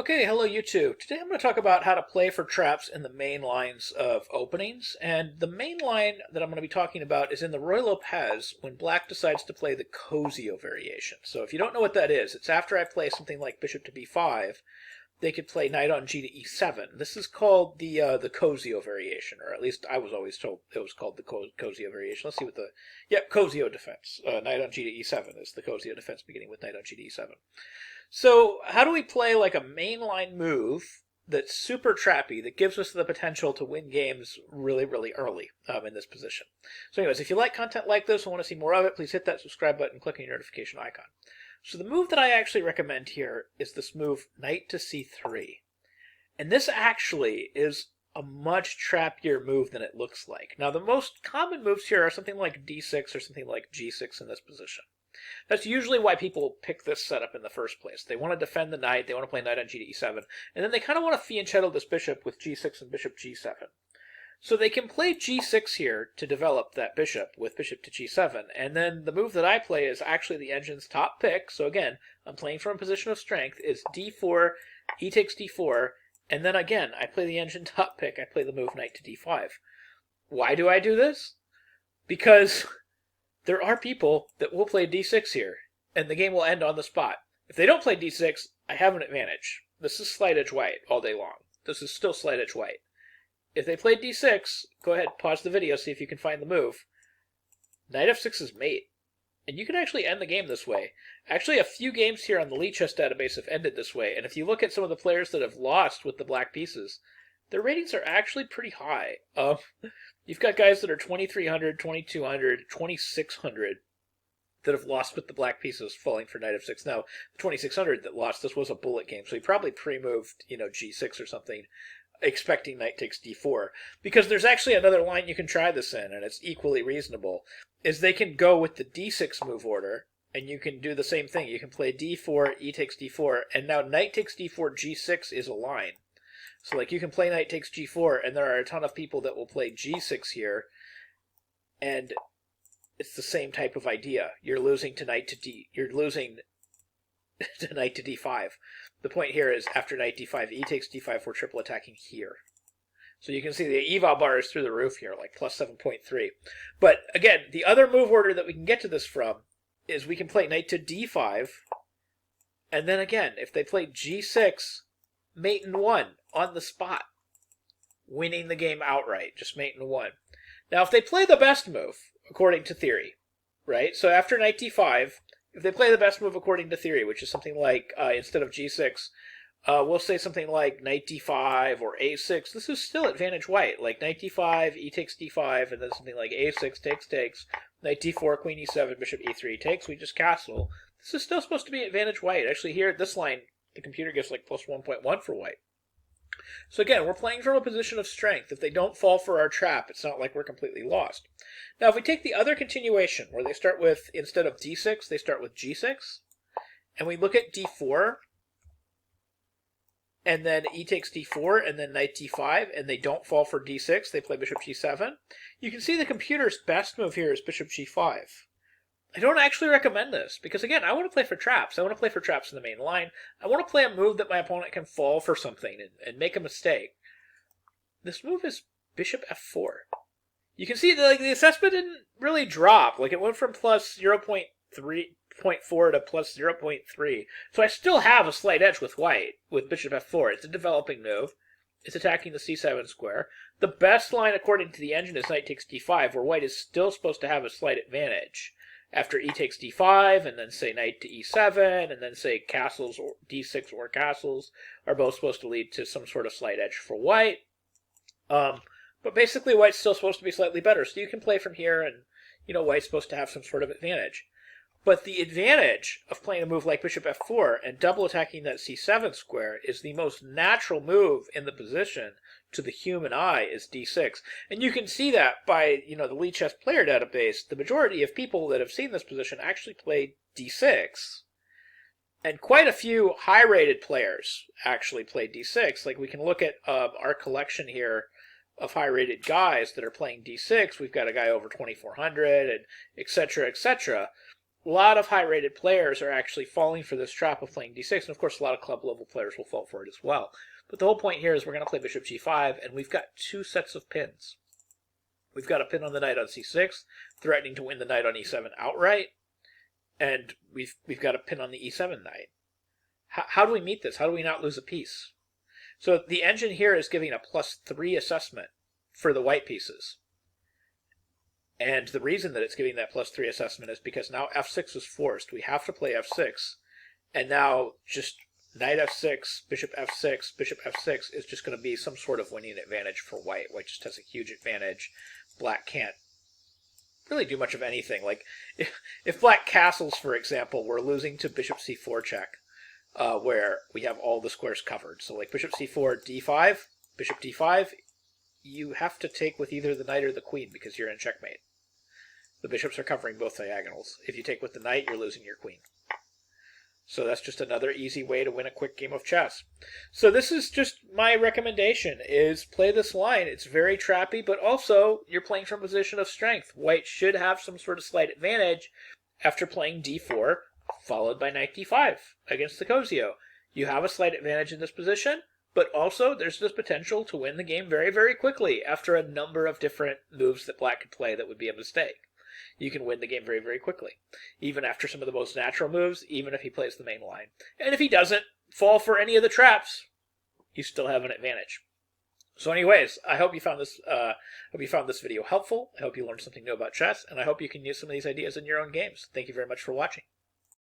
Okay, hello YouTube. Today I'm going to talk about how to play for traps in the main lines of openings. And the main line that I'm going to be talking about is in the Ruy Lopez when black decides to play the Cozio variation. So if you don't know what that is, it's after I play something like bishop to b5, they could play knight on g to e7. This is called the Cozio variation, or at least I was always told it was called the Cozio variation. Let's see what the... Yep, Cozio defense. Knight on g to e7 is the Cozio defense beginning with knight on g to e7. So how do we play like a mainline move that's super trappy that gives us the potential to win games really, really early in this position? So anyways, if you like content like this and want to see more of it, please hit that subscribe button and click on your notification icon. So the move that I actually recommend here is this move knight to c3. And this actually is a much trappier move than it looks like. Now the most common moves here are something like d6 or something like g6 in this position. That's usually why people pick this setup in the first place. They want to defend the knight, they want to play knight on g to e7, and then they kind of want to fianchetto this bishop with g6 and bishop g7. So they can play g6 here to develop that bishop with bishop to g7, and then the move that I play is actually the engine's top pick, so again, I'm playing from a position of strength, is d4, e takes d4, and then again, I play the engine top pick, I play the move knight to d5. Why do I do this? Because there are people that will play d6 here, and the game will end on the spot. If they don't play d6, I have an advantage. This is slight edge white all day long. This is still slight edge white. If they play d6, go ahead, pause the video, see if you can find the move. Knight f6 is mate. And you can actually end the game this way. Actually, a few games here on the Lee Chess database have ended this way, and if you look at some of the players that have lost with the black pieces, their ratings are actually pretty high. You've got guys that are 2,300, 2,200, 2,600 that have lost with the black pieces falling for knight f6. Now, the 2,600 that lost, this was a bullet game, so he probably pre-moved, g6 or something, expecting knight takes d4. Because there's actually another line you can try this in, and it's equally reasonable, is they can go with the d6 move order, and you can do the same thing. You can play d4, e takes d4, and now knight takes d4, g6 is a line. So like you can play knight takes g4, and there are a ton of people that will play g6 here, and it's the same type of idea. You're losing to knight to knight to d5. The point here is after knight d5, e takes d5, we're triple attacking here. So you can see the eval bar is through the roof here, like plus 7.3. But again, the other move order that we can get to this from is we can play knight to d5, and then again, if they play g6, mate in 1 on the spot, winning the game outright, just mate in 1. Now, if they play the best move, according to theory, right? So after knight d5, if they play the best move according to theory, which is something like, instead of g6, we'll say something like knight d5 or a6, this is still advantage white, like knight d5, e takes d5, and then something like a6 takes, knight d4, queen e7, bishop e3 takes, we just castle. This is still supposed to be advantage white. Actually, here at this line, the computer gives like plus 1.1 for white. So again, we're playing from a position of strength. If they don't fall for our trap, it's not like we're completely lost. Now, if we take the other continuation, where they start with, instead of d6, they start with g6, and we look at d4, and then e takes d4, and then knight d5, and they don't fall for d6, they play bishop g7, you can see the computer's best move here is bishop g5. I don't actually recommend this, because again, I want to play for traps. I want to play for traps in the main line. I want to play a move that my opponent can fall for something and make a mistake. This move is bishop f4. You can see that the assessment didn't really drop. Like it went from plus 0.4 to plus 0.3. So I still have a slight edge with white, with bishop f4. It's a developing move. It's attacking the c7 square. The best line according to the engine is knight takes d5, where white is still supposed to have a slight advantage. After e takes d5, and then say knight to e7, and then say castles or d6 or castles are both supposed to lead to some sort of slight edge for white. But basically white's still supposed to be slightly better, so you can play from here and, white's supposed to have some sort of advantage. But the advantage of playing a move like bishop f4 and double attacking that c7 square is the most natural move in the position to the human eye is d6. And you can see that by, the Lee Chess player database, the majority of people that have seen this position actually played d6. And quite a few high-rated players actually played d6. Like we can look at our collection here of high-rated guys that are playing d6. We've got a guy over 2,400 and et cetera, et cetera. a lot of high-rated players are actually falling for this trap of playing d6, and of course a lot of club-level players will fall for it as well. But the whole point here is we're going to play bishop g5, and we've got two sets of pins. We've got a pin on the knight on c6, threatening to win the knight on e7 outright, and we've got a pin on the e7 knight. How do we meet this? How do we not lose a piece? So the engine here is giving a +3 assessment for the white pieces. And the reason that it's giving that +3 assessment is because now f6 is forced. We have to play f6, and now just knight f6, bishop f6 is just going to be some sort of winning advantage for white. White just has a huge advantage. Black can't really do much of anything. Like, if black castles, for example, we're losing to bishop c4 check, where we have all the squares covered. So like bishop c4, d5, bishop d5, you have to take with either the knight or the queen because you're in checkmate. The bishops are covering both diagonals. If you take with the knight, you're losing your queen. So that's just another easy way to win a quick game of chess. So this is just my recommendation, is play this line. It's very trappy, but also you're playing from a position of strength. White should have some sort of slight advantage after playing d4, followed by knight d5 against the Cozio. You have a slight advantage in this position, but also there's this potential to win the game very, very quickly after a number of different moves that black could play that would be a mistake. You can win the game very, very quickly, even after some of the most natural moves, even if he plays the main line. And if he doesn't fall for any of the traps, you still have an advantage. So anyways, I hope you found this video helpful. I hope you learned something new about chess, and I hope you can use some of these ideas in your own games. Thank you very much for watching.